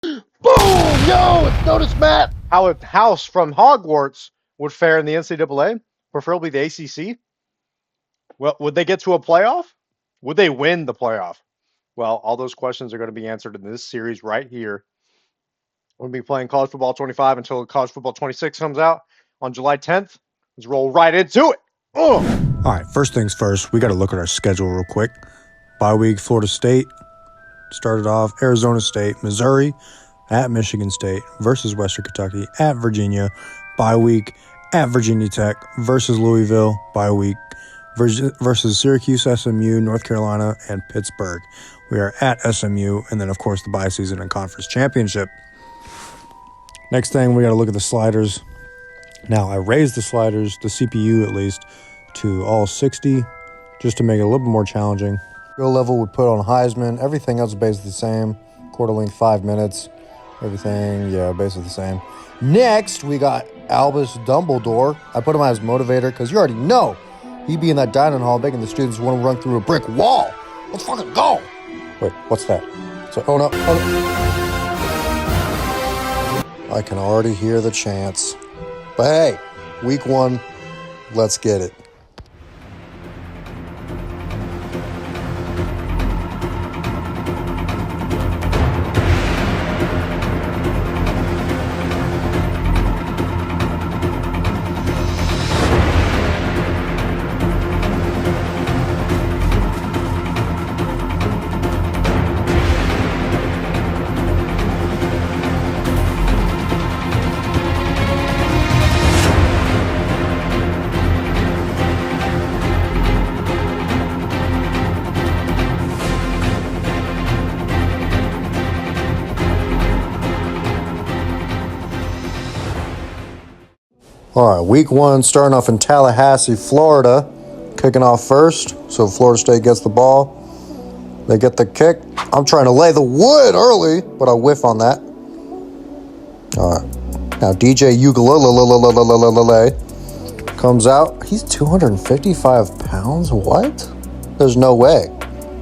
Boom! Yo, it's Notice Matt. How a house from Hogwarts would fare in the NCAA, preferably the ACC. Well, would they get to a playoff? Would they win the playoff? Well, all those questions are going to be answered in this series right here. We'll be playing College Football 25 until College Football 26 comes out on July 10th. Let's roll right into it. All right, first things first, we got to look at our schedule real quick. Bye week, Florida State. Started off Arizona State, Missouri, at Michigan State versus Western Kentucky, at Virginia. Bye week, at Virginia Tech versus Louisville. Bye week versus Syracuse, SMU, North Carolina, and Pittsburgh. We are at SMU, and then, of course, the bye season and conference championship. Next thing, we got to look at the sliders. Now, I raised the sliders, the CPU at least, to all 60, just to make it a little bit more challenging. Skill level we put on Heisman. Everything else is basically the same. Quarter length, 5 minutes. Everything, yeah, basically the same. Next, we got Albus Dumbledore. I put him as motivator because you already know he'd be in that dining hall making the students want to run through a brick wall. Let's fucking go. Wait, what's that? So, oh no. I can already hear the chants. But hey, week 1, let's get it. All right, week 1, starting off in Tallahassee, Florida, kicking off first. So Florida State gets the ball. They get the kick. I'm trying to lay the wood early, but I whiff on that. All right, now DJ Ukulele comes out. He's 255 pounds. What? There's no way.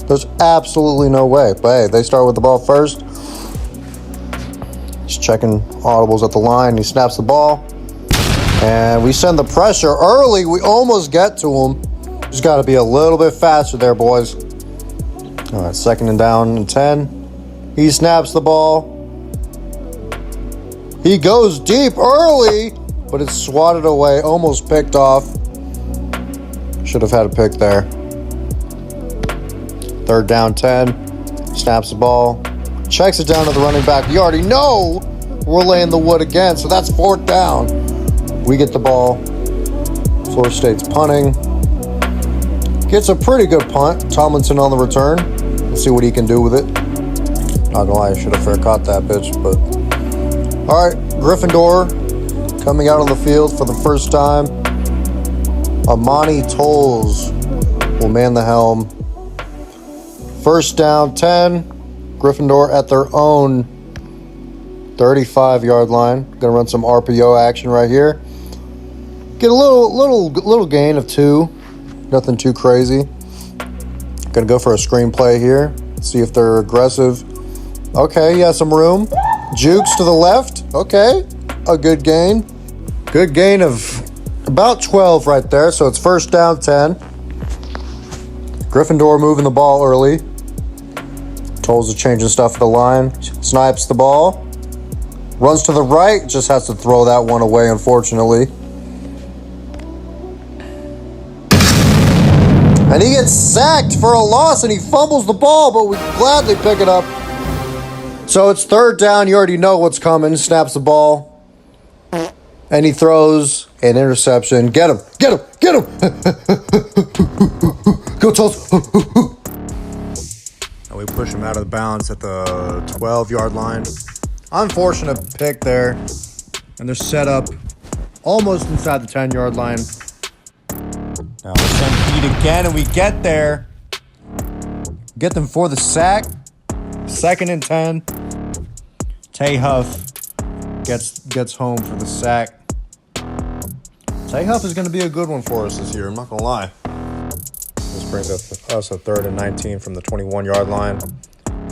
There's absolutely no way. But hey, they start with the ball first. He's checking audibles at the line. He snaps the ball. And we send the pressure early. We almost get to him. Just got to be a little bit faster there, boys. All right, 2nd and down and 10. He snaps the ball. He goes deep early, but it's swatted away, almost picked off. Should have had a pick there. 3rd down, 10. Snaps the ball. Checks it down to the running back. You already know we're laying the wood again, so that's 4th down. We get the ball. Florida State's punting. Gets a pretty good punt. Tomlinson on the return. Let's see what he can do with it. Not gonna lie, I should have fair caught that bitch, but... All right, Gryffindor coming out on the field for the first time. Amani Tolles will man the helm. 1st down, 10. Gryffindor at their own 35-yard line. Gonna run some RPO action right here. Get a little gain of 2. Nothing too crazy. Gonna go for a screenplay here. See if they're aggressive. Okay, yeah, some room. Jukes to the left. Okay, a good gain. Good gain of about 12 right there. So it's 1st down, 10. Gryffindor moving the ball early. Tolles is changing stuff at the line. Snipes the ball. Runs to the right. Just has to throw that one away, unfortunately. And he gets sacked for a loss, and he fumbles the ball, but we gladly pick it up. So it's 3rd down. You already know what's coming. Snaps the ball. And he throws an interception. Get him. Get him. Get him. Go, Tulsa. And we push him out of the bounds at the 12-yard line. Unfortunate pick there. And they're set up almost inside the 10-yard line. Now we send Pete again, and we get there. Get them for the sack. 2nd and 10. Tay Huff gets home for the sack. Tay Huff is going to be a good one for us this year, I'm not going to lie. This brings us a 3rd and 19 from the 21-yard line.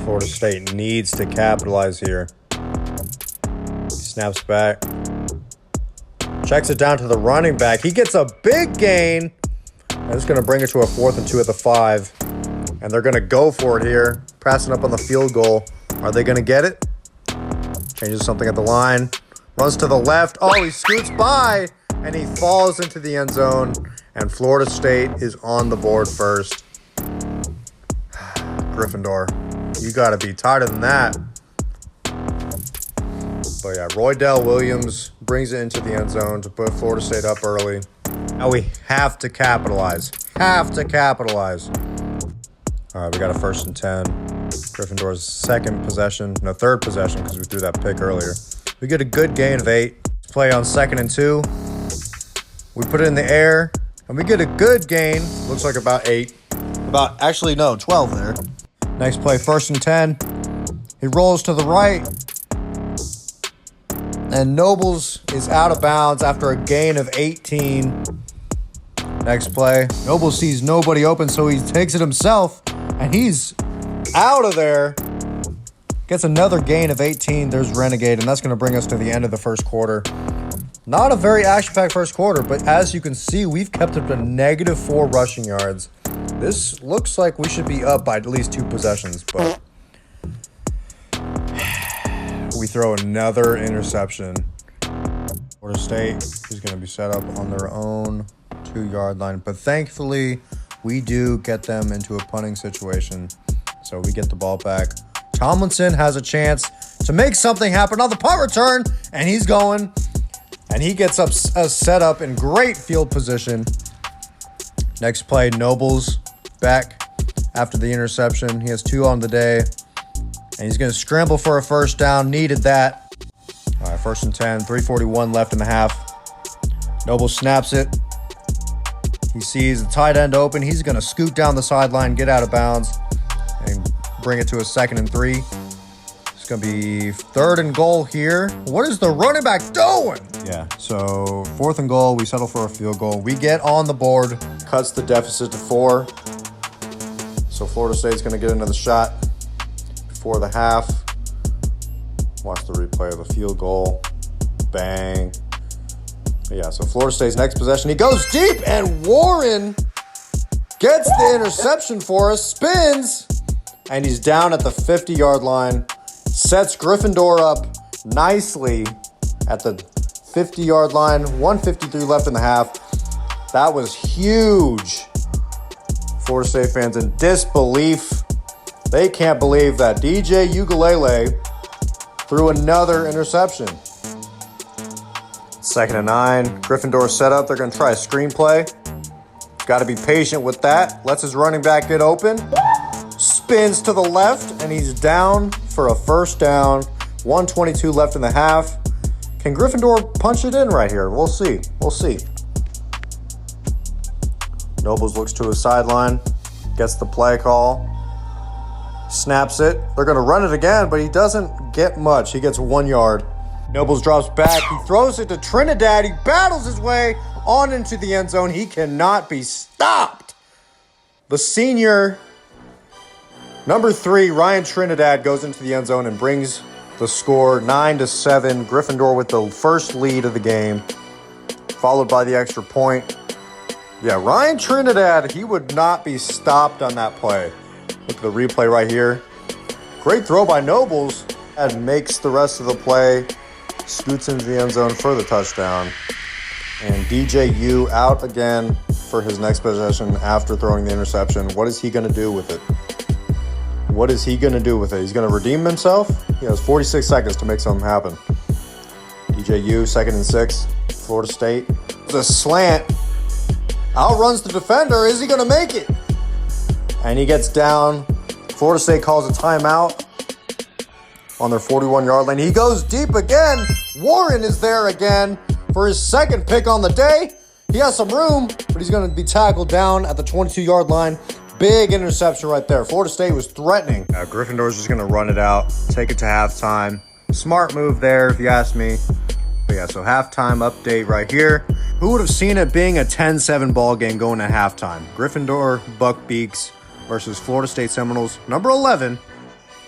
Florida State needs to capitalize here. Snaps back. Checks it down to the running back. He gets a big gain. And it's going to bring it to a 4th and 2 at the 5. And they're going to go for it here. Passing up on the field goal. Are they going to get it? Changes something at the line. Runs to the left. Oh, he scoots by. And he falls into the end zone. And Florida State is on the board first. Gryffindor, you got to be tighter than that. But yeah, Roydell Williams brings it into the end zone to put Florida State up early. Now we have to capitalize. Have to capitalize. All right, we got a 1st and 10. Gryffindor's third possession because we threw that pick earlier. We get a good gain of 8. Play on 2nd and 2. We put it in the air, and we get a good gain. Looks like about 8. 12 there. Next play, 1st and 10. He rolls to the right. And Nobles is out of bounds after a gain of 18. Next play, Nobles sees nobody open, so he takes it himself. And he's out of there. Gets another gain of 18. There's Renegade, and that's going to bring us to the end of the first quarter. Not a very action-packed first quarter, but as you can see, we've kept up to -4 rushing yards. This looks like we should be up by at least 2 possessions, but we throw another interception. Florida State is going to be set up on their own 2-yard line, but thankfully, we do get them into a punting situation, so we get the ball back. Tomlinson has a chance to make something happen on the punt return, and he's going, and he gets up set up in great field position. Next play, Nobles back after the interception. He has 2 on the day, and he's going to scramble for a 1st down. Needed that. All right, 1st and 10, 3:41 left in the half. Nobles snaps it. He sees the tight end open. He's going to scoot down the sideline, get out of bounds, and bring it to a 2nd and 3. It's going to be 3rd and goal here. What is the running back doing? Yeah, so 4th and goal. We settle for a field goal. We get on the board. Cuts the deficit to 4. So Florida State's going to get another shot before the half. Watch the replay of the field goal. Bang. Yeah, so Florida State's next possession. He goes deep, and Warren gets the interception for us. Spins, and he's down at the 50-yard line. Sets Gryffindor up nicely at the 50-yard line. 1:53 left in the half. That was huge. Florida State fans in disbelief. They can't believe that DJ Ukulele threw another interception. 2nd and 9. Gryffindor set up. They're going to try a screenplay. Got to be patient with that. Lets his running back get open. Spins to the left, and he's down for a 1st down. 1:22 left in the half. Can Gryffindor punch it in right here? We'll see. We'll see. Nobles looks to his sideline. Gets the play call. Snaps it. They're going to run it again, but he doesn't get much. He gets 1 yard. Nobles drops back. He throws it to Trinidad. He battles his way on into the end zone. He cannot be stopped. The senior, number 3, Ryan Trinidad, goes into the end zone and brings the score 9-7. Gryffindor with the first lead of the game, followed by the extra point. Yeah, Ryan Trinidad, he would not be stopped on that play. Look at the replay right here. Great throw by Nobles. And makes the rest of the play. Scoots into the end zone for the touchdown. And DJU out again for his next possession after throwing the interception. What is he going to do with it? What is he going to do with it? He's going to redeem himself? He has 46 seconds to make something happen. DJU, 2nd and 6. Florida State. It's a slant. Outruns the defender. Is he going to make it? And he gets down. Florida State calls a timeout on their 41-yard line. He goes deep again. Warren is there again for his 2nd pick on the day. He has some room, but he's going to be tackled down at the 22-yard line. Big interception right there. Florida State was threatening. Gryffindor's just going to run it out, take it to halftime. Smart move there, if you ask me. But yeah, so halftime update right here. Who would have seen it being a 10-7 ball game going to halftime? Gryffindor Buckbeaks versus Florida State Seminoles, number 11.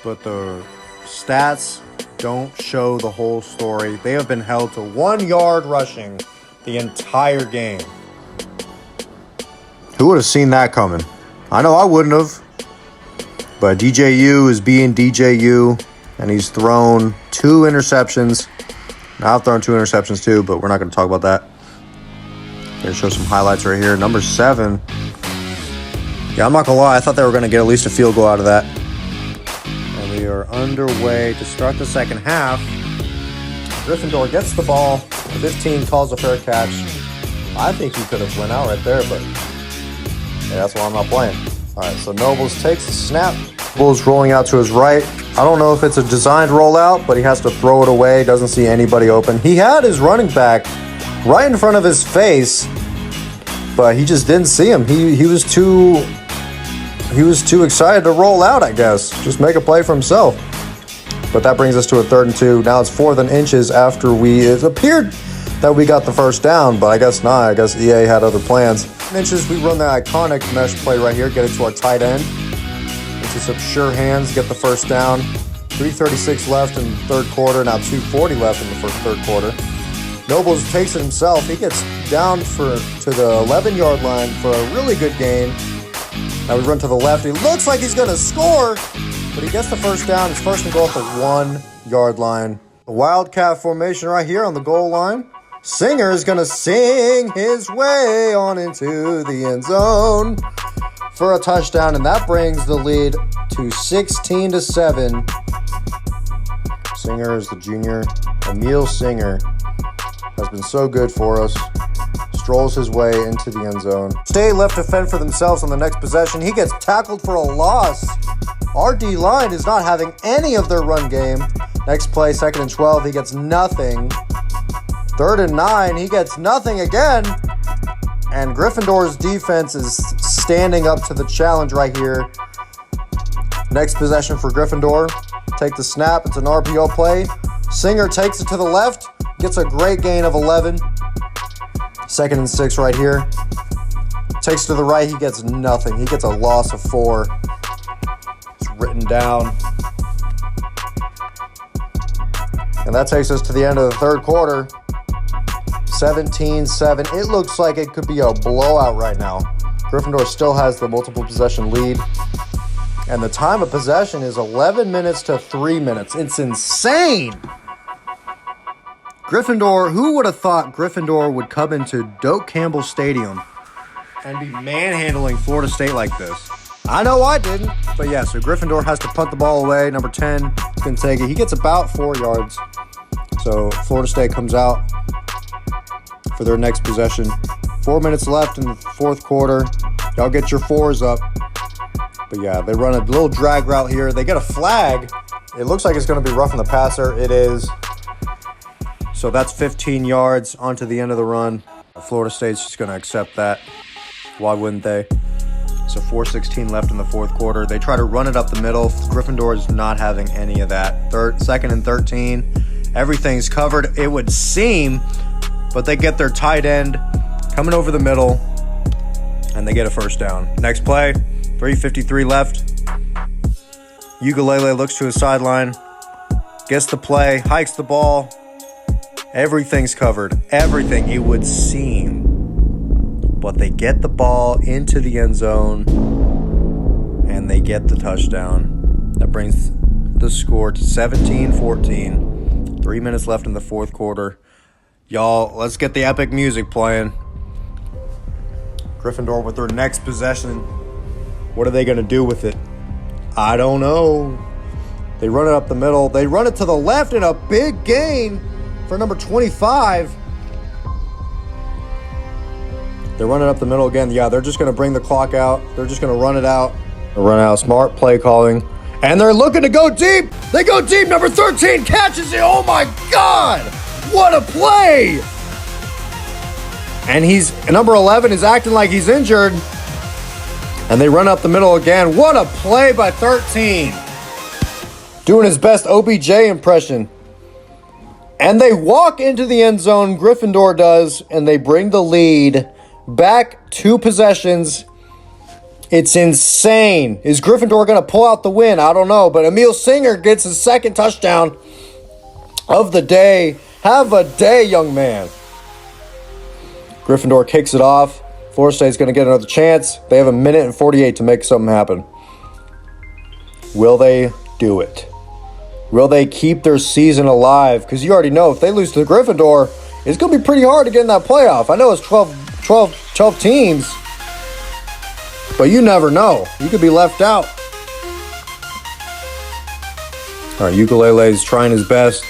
But the stats don't show the whole story. They have been held to 1 yard rushing the entire game. Who would have seen that coming? I know I wouldn't have. But DJU is being DJU, and he's thrown 2 interceptions. Now I've thrown 2 interceptions too, but we're not going to talk about that. Going to show some highlights right here. Number 7. Yeah, I'm not going to lie. I thought they were going to get at least a field goal out of that. And we are underway to start the second half. Gryffindor gets the ball. 15 calls a fair catch. I think he could have went out right there, but yeah, that's why I'm not playing. All right, so Nobles takes the snap. Nobles rolling out to his right. I don't know if it's a designed rollout, but he has to throw it away. Doesn't see anybody open. He had his running back right in front of his face, but he just didn't see him. He was too excited to roll out, I guess. Just make a play for himself. But that brings us to a 3rd and 2. Now it's 4th and inches after it appeared that we got the first down, but I guess not. I guess EA had other plans. Inches, we run the iconic mesh play right here, get it to our tight end. Into some sure hands, get the first down. 3:36 left in the 3rd quarter, now 2:40 left in the third quarter. Nobles takes it himself. He gets down to the 11-yard line for a really good gain. Now we run to the left. He looks like he's going to score, but he gets the first down. It's 1st and goal at the 1-yard line. A wildcat formation right here on the goal line. Singer is going to sing his way on into the end zone for a touchdown, and that brings the lead to 16-7. Singer is the junior. Emil Singer has been so good for us. Strolls his way into the end zone. State left to fend for themselves on the next possession. He gets tackled for a loss. Our D-line is not having any of their run game. Next play, 2nd and 12, he gets nothing. 3rd and 9, he gets nothing again. And Gryffindor's defense is standing up to the challenge right here. Next possession for Gryffindor. Take the snap, it's an RPO play. Singer takes it to the left, gets a great gain of 11. 2nd and 6 right here. Takes it to the right, he gets nothing. He gets a loss of 4. It's written down. And that takes us to the end of the 3rd quarter. 17-7. It looks like it could be a blowout right now. Gryffindor still has the multiple possession lead. And the time of possession is 11 minutes to 3 minutes. It's insane. Gryffindor, who would have thought Gryffindor would come into Doak Campbell Stadium and be manhandling Florida State like this? I know I didn't. But yeah, so Gryffindor has to punt the ball away. Number 10 can take it. He gets about 4 yards. So Florida State comes out for their next possession. 4 minutes left in the 4th quarter. Y'all get your 4s up. But yeah, they run a little drag route here. They get a flag. It looks like it's going to be roughing the passer. It is. So that's 15 yards onto the end of the run. Florida State's just going to accept that. Why wouldn't they? So 4:16 left in the 4th quarter. They try to run it up the middle. Gryffindor is not having any of that. 2nd and 13. Everything's covered, it would seem. But they get their tight end coming over the middle, and they get a first down. Next play, 3:53 left. Ukulele looks to his sideline, gets the play, hikes the ball. Everything's covered. Everything, it would seem. But they get the ball into the end zone, and they get the touchdown. That brings the score to 17-14. 3 minutes left in the 4th quarter. Y'all, let's get the epic music playing. Gryffindor with their next possession. What are they going to do with it? I don't know. They run it up the middle. They run it to the left, and a big gain for number 25. They run it up the middle again. Yeah, they're just going to bring the clock out. They're just going to run it out. Run out. Smart play calling. And they're looking to go deep. They go deep. Number 13 catches it. Oh, my God. What a play. And number 11 is acting like he's injured. And they run up the middle again. What a play by 13. Doing his best OBJ impression. And they walk into the end zone. Gryffindor does. And they bring the lead back 2 possessions. It's insane. Is Gryffindor going to pull out the win? I don't know. But Emil Singer gets his 2nd touchdown. of the day. Have a day, young man. Gryffindor kicks it off. Florida State's going to get another chance. They have a minute and 48 to make something happen. Will they do it? Will they keep their season alive? Because you already know if they lose to Gryffindor, it's going to be pretty hard to get in that playoff. I know it's 12 teams, but you never know. You could be left out. All right, Ukulele's trying his best.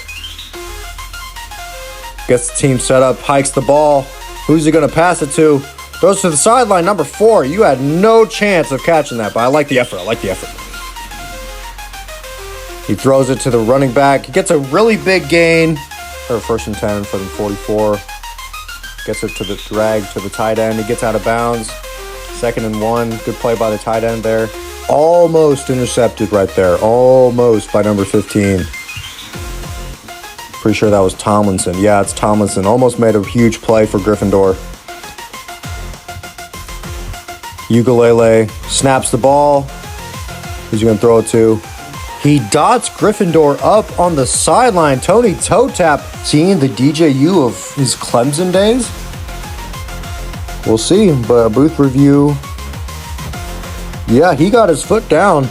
Gets the team set up, hikes the ball. Who's he going to pass it to? Goes to the sideline, number 4. You had no chance of catching that, but I like the effort. He throws it to the running back. He gets a really big gain. Or 1st and 10 for the 44. Gets it to the drag to the tight end. He gets out of bounds. 2nd and 1. Good play by the tight end there. Almost intercepted right there. Almost by number 15. Pretty sure that was Tomlinson. Yeah, it's Tomlinson. Almost made a huge play for Gryffindor. Ukulele snaps the ball. Who's he going to throw it to? He dots Gryffindor up on the sideline. Tony toe tap. Seeing the DJU of his Clemson days? We'll see. But booth review. Yeah, he got his foot down.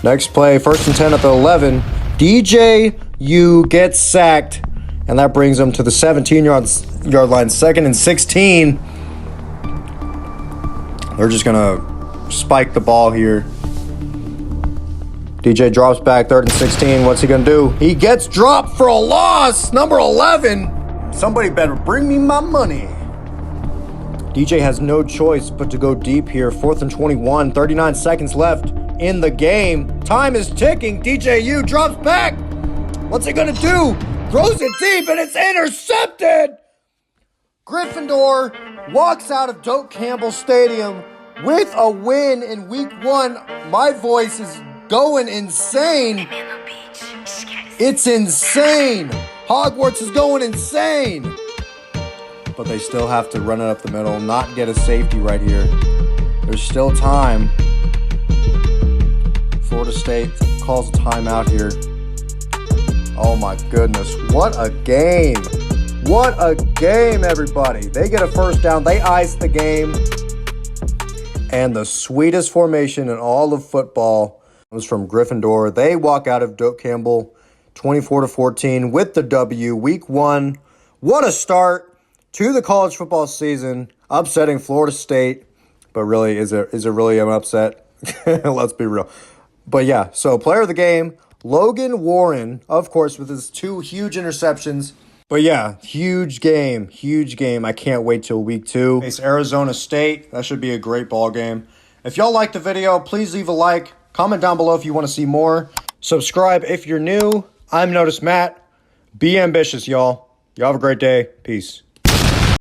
Next play, 1st and 10 at the 11. DJU gets sacked. And that brings him to the 17-yard line. 2nd and 16. They're just going to spike the ball here. DJ drops back, 3rd and 16. What's he going to do? He gets dropped for a loss. Number 11. Somebody better bring me my money. DJ has no choice but to go deep here. 4th and 21. 39 seconds left in the game. Time is ticking. DJU drops back. What's he going to do? Throws it deep and it's intercepted. Gryffindor walks out of Doak Campbell Stadium with a win in week 1. My voice is going insane. It's insane. Hogwarts is going insane. But they still have to run it up the middle, not get a safety right here. There's still time. Florida State calls a timeout here. Oh my goodness. What a game. What a game, everybody. They get a 1st down. They ice the game. And the sweetest formation in all of football comes from Gryffindor. They walk out of Doak Campbell 24-14 with the W. Week 1. What a start to the college football season. Upsetting Florida State. But really, is it really an upset? Let's be real. But yeah, so player of the game, Logan Warren, of course, with his 2 huge interceptions. But yeah, huge game. I can't wait till week 2. It's Arizona State. That should be a great ball game. If y'all liked the video, please leave a like. Comment down below if you want to see more. Subscribe if you're new. I'm Notice Matt. Be ambitious, y'all. Y'all have a great day. Peace.